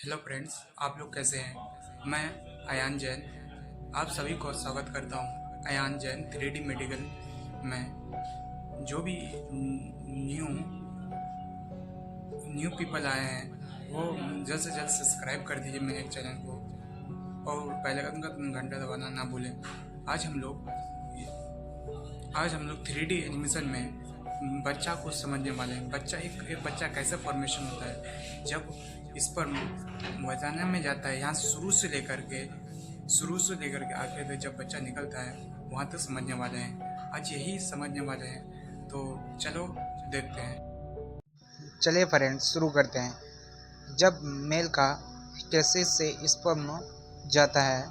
Hello friends, आप लोग कैसे हैं। मैं अयान जैन आप सभी को स्वागत करता हूं। अयान जैन 3D मेडिकल में जो भी न्यू न्यू पीपल आए हैं वो जल्द से जल्द सब्सक्राइब कर दीजिए मेरे चैनल को और बेल आइकन का घंटा दबाना ना भूलें। आज हम लोग आज हम लोग 3D एनिमेशन में बच्चा को समझने वाले हैं। एक बच्चा कैसे फॉर्मेशन होता है जब इस पर वजाना में जाता है। यहाँ शुरू से लेकर के आखिर तक जब बच्चा निकलता है वहाँ तक समझने वाले हैं। आज यही समझने वाले हैं, तो चलो देखते हैं। चलिए फ्रेंड्स शुरू करते हैं। जब मेल का टेस्टिस से स्पर्म जाता है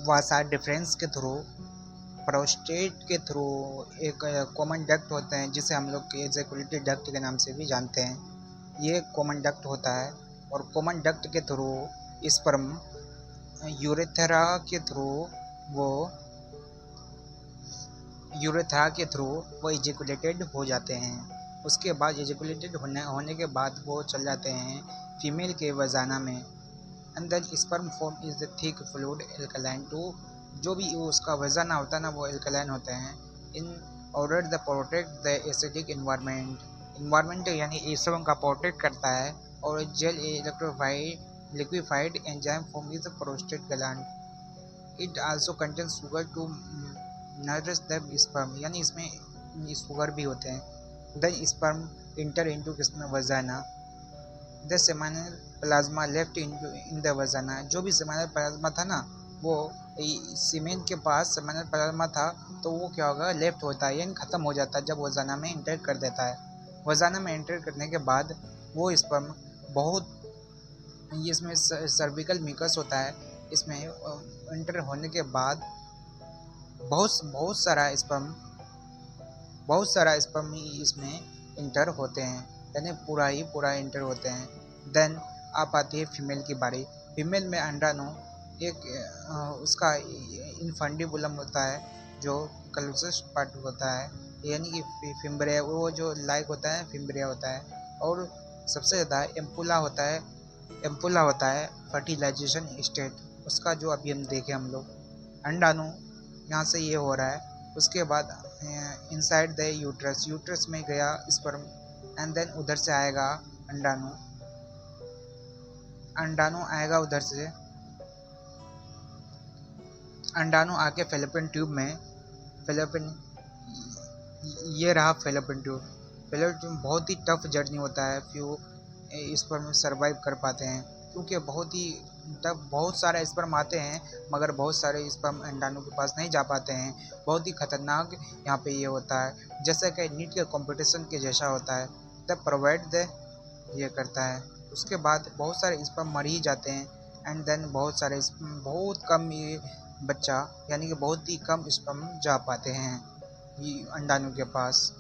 वासा डिफरेंस के थ्रू प्रोस्टेट के थ्रू एक कॉमन डक्ट होते हैं जिसे हम लोग एजेकुलेटरी डक्ट के नाम से भी जानते हैं। ये कॉमन डक्ट होता है और कॉमन डक्ट के थ्रू स्पर्म यूरेथ्रा के थ्रू वो वो इजेकुलेटेड हो जाते हैं। उसके बाद इजेकुलेटेड होने के बाद वो चल जाते हैं फीमेल के वजाना में। And then sperm form is the thick fluid alkaline too, जो भी उसका वजाना होता है ना वो एल्कलाइन होते हैं। In order the protect the acidic environment यानी स्पर्म का प्रोटेक्ट करता है। और gel electrified liquefied enzyme form is the prostate gland. It also contain sugar to nourish the sperm, यानी इसमें शुगर भी होते हैं। द स्पर्म इंटर इनटू किसमें vagina. The seminal plasma left in the vagina, जो भी सेमाइनल प्लाज्मा था ना वो सीमेन के पास सेमाइनल प्लाज्मा था तो वो क्या होगा लेफ्ट होता है यानी ख़त्म हो जाता है जब वजाना में इंटर कर देता है। वजाना में इंटर करने के बाद वो स्पर्म बहुत, ये इसमें सर्विकल म्यूकस होता है। इसमें इंटर होने के बाद बहुत बहुत सारा स्पर्म इसमें इंटर होते हैं, यानी पूरा इंटर होते हैं। देन आप आती है फीमेल की बारी। फीमेल में अंडाणु एक उसका इनफंडिबुलम होता है जो क्लोजेस्ट पार्ट होता है, यानी कि फिम्ब्रिया वो जो लाइक होता है फिम्ब्रिया होता है। और सबसे ज़्यादा एम्पुला होता है फर्टिलाइजेशन स्टेट उसका, जो अभी हम देखें हम लोग अंडाणु यहाँ से ये हो रहा है। उसके बाद इनसाइड द यूट्रस में गया स्पर्म एंड देन उधर से आएगा अंडाणु आएगा उधर से अंडाणु आके फेलोपियन ट्यूब में फेलोपियन ये रहा फेलोपियन ट्यूब बहुत ही टफ जर्नी होता है। फ्यू स्पर्म सर्वाइव कर पाते हैं क्योंकि बहुत ही टफ, बहुत सारे स्पर्म आते हैं मगर बहुत सारे स्पर्म अंडाणु के पास नहीं जा पाते हैं। बहुत ही खतरनाक यहाँ पे ये होता है, जैसे कि नीट के कंपटीशन के जैसा होता है। तब प्रोवाइड दे ये करता है। उसके बाद बहुत सारे स्पर्म मर ही जाते हैं एंड देन बहुत कम ये बच्चा यानी कि बहुत ही कम स्पर्म जा पाते हैं ये अंडाणु के पास।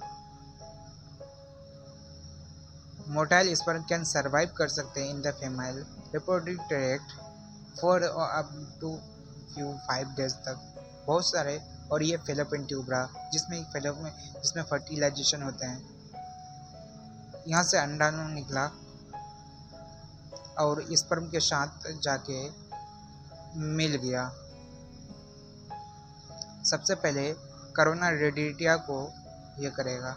मोटाइल स्पर्म कैन सर्वाइव कर सकते हैं in the female reproductive tract for up to few 5 days तक, बहुत सारे। और ये फेलोपियन ट्यूब रहा जिसमें फर्टिलाइजेशन होते हैं। यहाँ से अंडाणु निकला और स्पर्म के साथ जाके मिल गया। सबसे पहले कोरोना रेडिएटा को ये करेगा,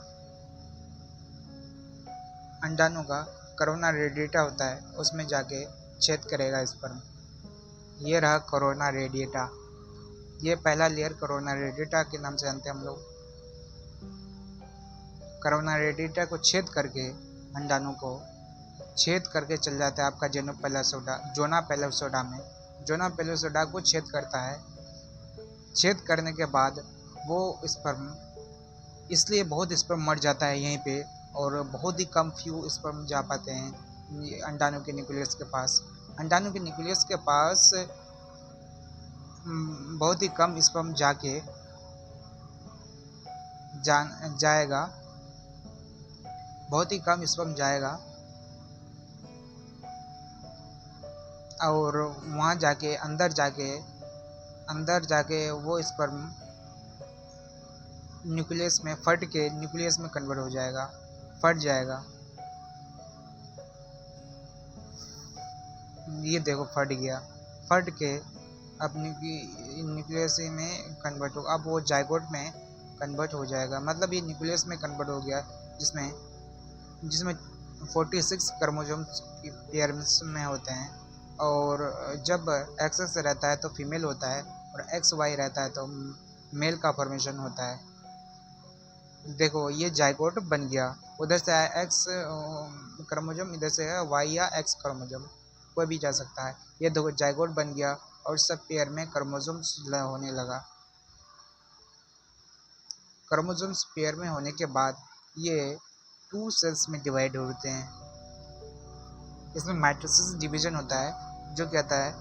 अंडाणु का कोरोना रेडिएटा होता है उसमें जाके छेद करेगा स्पर्म। ये रहा कोरोना रेडिएटा, ये पहला लेयर कोरोना रेडिएटा के नाम से जानते हैं हम लोग। कोरोना रेडिएटा को छेद करके अंडाणु को छेद करके चल जाता है आपका जोना पेलोसोडा में। जोना पेलोसोडा को छेद करता है। छेद करने के बाद वो स्पर्म, इसलिए बहुत स्पर्म मर जाता है यहीं पे और बहुत ही कम फ्यू स्पर्म जा पाते हैं अंडाणु के न्यूक्लियस के पास। अंडाणु के न्यूक्लियस के पास बहुत ही कम स्पर्म जाएगा, बहुत ही कम स्पर्म जाएगा और वहाँ जाके अंदर जाके वो स्पर्म न्यूक्लियस में न्यूक्लियस में कन्वर्ट हो जाएगा, फट जाएगा। ये देखो फट गया, फट के अपनी न्यूक्लियस में कन्वर्ट हो, अब वो जाइगोट में कन्वर्ट हो जाएगा, मतलब ये न्यूक्लियस में कन्वर्ट हो गया, जिसमें जिसमें 46 क्रोमोसोम्स की पेयर्स में होते हैं। और जब एक्स रहता है तो फीमेल होता है, और एक्स वाई रहता है तो मेल का फॉर्मेशन होता है। देखो ये जाइगोट बन गया, उधर से आया एक्स क्रोमोसोम, इधर से है वाई या एक्स क्रोमोसोम, कोई भी जा सकता है। ये देखो जाइगोट बन गया और सब पेयर में क्रोमोसोम्स होने लगा। क्रोमोसोम्स पेयर में होने के बाद ये 2 सेल्स में डिवाइड होते हैं। इसमें माइटोसिस डिवीजन होता है, जो कहता है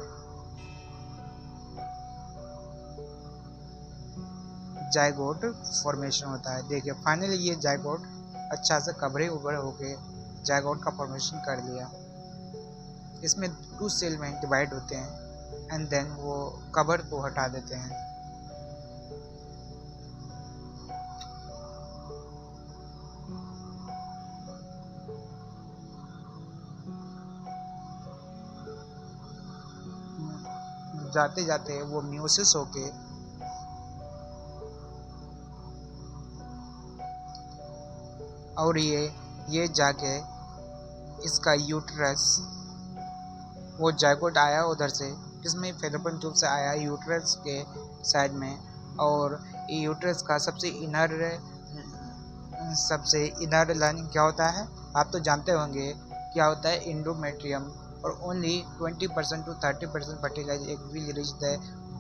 जाइगोट फॉर्मेशन होता है। देखिए फाइनली ये जाइगोट अच्छा से कवरे उभर होके जाइगोट का फॉर्मेशन कर लिया। इसमें 2 सेल में डिवाइड होते हैं एंड देन वो कवर को हटा देते हैं। जाते जाते वो म्यूसिस होके और ये जाके इसका यूट्रस, वो जाइगोट आया उधर से, किसमें फेलोपियन ट्यूब से आया यूट्रस के साइड में, और यूट्रस का सबसे इनर लाइन क्या होता है आप तो जानते होंगे, क्या होता है एंडोमेट्रियम, और only 20% to 30% fertilize egg will reach the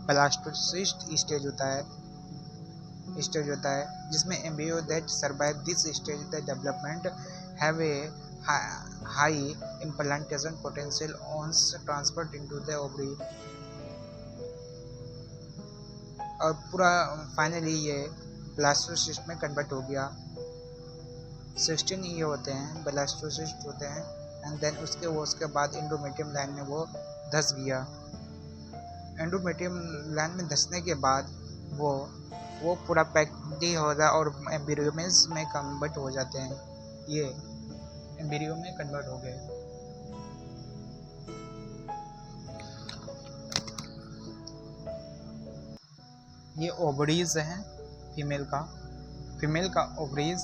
blastocyst stage होता है, जिसमें embryo that survive this stage the development have a high implantation potential once transferred into the ovary. और पूरा फाइनली ये ब्लास्टोसिस्ट में कन्वर्ट हो गया। 16 ये होते हैं ब्लास्टोसिस्ट होते हैं, एंड देन उसके बाद एंडोमेट्रियम लाइन में वो धंस गया। एंडोमेट्रियम लाइन में धंसने के बाद वो पूरा पैक्डी हो जाए और एम्ब्रियो में कन्वर्ट हो जाते हैं। ये एम्ब्रियो में कन्वर्ट हो गए। ये ओवरीज हैं फीमेल का ओवरीज,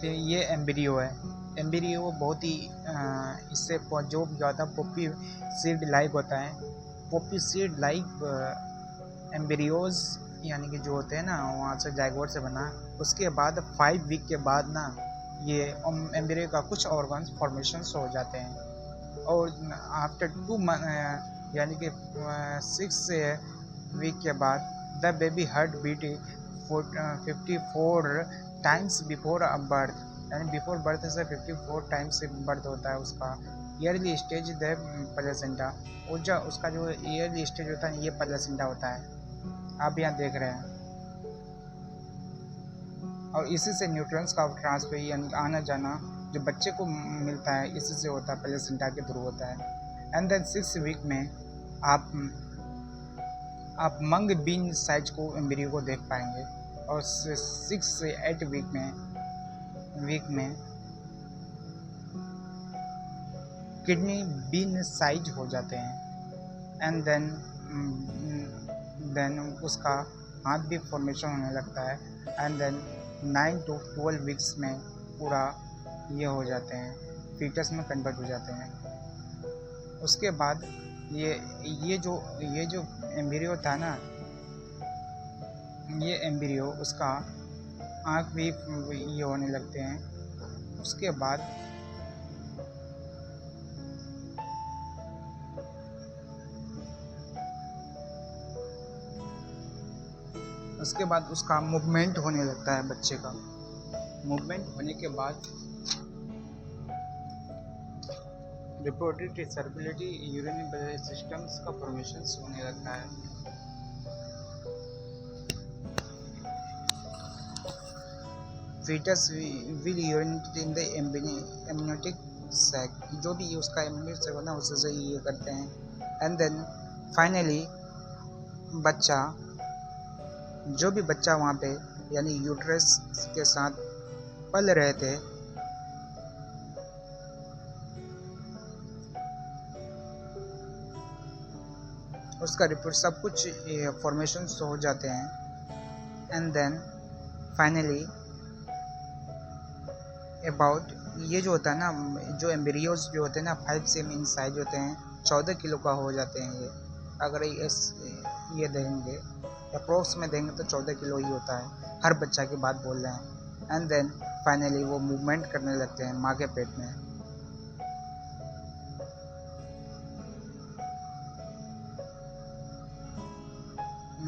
फिर ये एम्ब्रियो है। एम्ब्रियो बहुत ही इससे जो ज़्यादा पॉपी सीड लाइक होता है, पॉपी सीड लाइक एम्ब्रियोज यानी कि जो होते हैं ना, वहाँ से जाइगोट से बना, उसके बाद 5 वीक के बाद ना ये एम्ब्रियो का कुछ ऑर्गन्स फॉर्मेशंस हो जाते हैं। और आफ्टर 2 मंथ यानी कि 6 वीक के बाद the baby heart beat 54 times before birth, यानी बिफोर बर्थ से 54 टाइम्स बर्थ होता है उसका। ईयरली स्टेज द प्लेसेंटा, उसका जो ईयरली स्टेज होता है ये प्लेसेंटा होता है, आप यहाँ देख रहे हैं। और इसी से न्यूट्रिएंट्स का ट्रांसफर यानी आना जाना जो बच्चे को मिलता है इसी से होता है, प्लेसेंटा के थ्रू होता है। एंड देन 6 वीक में आप मंग बीन साइज को एम्ब्रियो को देख पाएंगे, और 6 से 8 वीक में किडनी बीन साइज हो जाते हैं। एंड देन उसका हाथ भी फॉर्मेशन होने लगता है। एंड देन 9 to 12 वीक्स में पूरा ये हो जाते हैं, फीटस में कन्वर्ट हो जाते हैं। उसके बाद ये जो एम्ब्रियो था ना, ये एम्ब्रियो उसका आँख भी ये होने लगते हैं। उसके बाद उसका मूवमेंट होने लगता है बच्चे का। मूवमेंट होने के बाद रिपोर्टेड सर्कुलेटरी यूरिनरी सिस्टम्स का फॉर्मेशन होने लगता है। Fetus will urinate in the amniotic sac, जो भी उसका एम्नियोटिक सैक होता है उससे ये करते हैं। एंड देन फाइनली बच्चा, जो भी बच्चा वहाँ पे यानी यूट्रस के साथ पल रहे थे, उसका रिपोर्ट सब कुछ फॉर्मेशन हो जाते हैं। एंड देन फाइनली अबाउट ये जो होता है ना, जो एम्ब्रियोज जो होते हैं ना 5 सेम इन साइज होते हैं, 14 किलो का हो जाते हैं ये। अगर ये देंगे अप्रोक्स में देंगे तो 14 किलो ही होता है, हर बच्चा की बात बोल रहे हैं। एंड देन फाइनली वो मूवमेंट करने लगते हैं माँ के पेट में।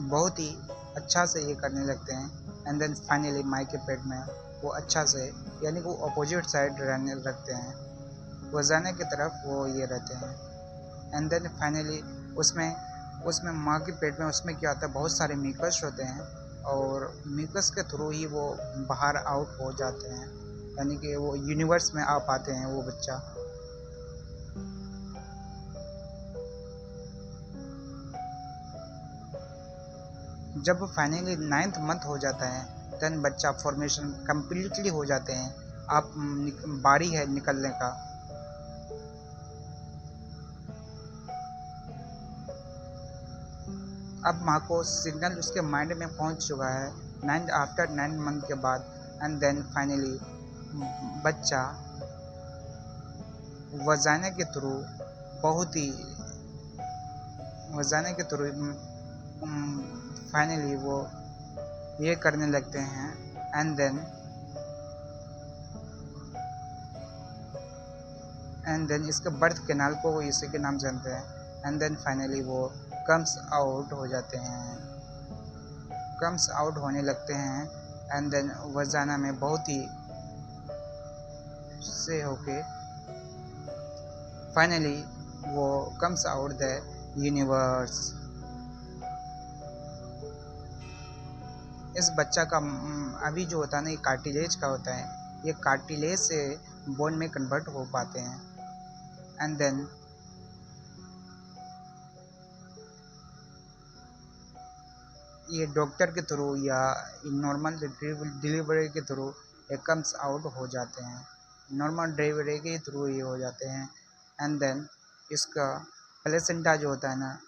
बहुत ही अच्छा से ये करने लगते हैं। एंड देन फाइनली माँ के पेट में वो अच्छा से, यानी वो अपोजिट साइड रहने लगते हैं, वजाना की तरफ वो ये रहते हैं। एंड देन फाइनली उसमें उसमें माँ के पेट में उसमें क्या होता है, बहुत सारे म्यूकस होते हैं और म्यूकस के थ्रू ही वो बाहर आउट हो जाते हैं, यानी कि वो यूनिवर्स में आ पाते हैं वो बच्चा। जब फाइनली 9th मंथ हो जाता है देन बच्चा फॉर्मेशन कम्प्लीटली हो जाते हैं। आप बारी है निकलने का। अब माँ को सिग्नल उसके माइंड में पहुंच चुका है आफ्टर 9 मंथ के बाद। एंड देन फाइनली बच्चा वजाना के थ्रू बहुत ही वजाना के थ्रू फाइनली वो ये करने लगते हैं। एंड देन इसके बर्थ कैनाल को वो इसी के नाम जानते हैं। एंड देन फाइनली वो कम्स आउट हो जाते हैं, कम्स आउट होने लगते हैं। एंड देन वजाना में बहुत ही से होके फाइनली वो कम्स आउट द यूनिवर्स। इस बच्चा का अभी जो होता है ना, ये कार्टिलेज का होता है, ये कार्टिलेज से बोन में कन्वर्ट हो पाते हैं। एंड देन ये डॉक्टर के थ्रू या नॉर्मल डिलीवरी के थ्रू ये कम्स आउट हो जाते हैं, नॉर्मल डिलीवरी के थ्रू ये हो जाते हैं। एंड देन इसका प्लेसेंटा जो होता है ना,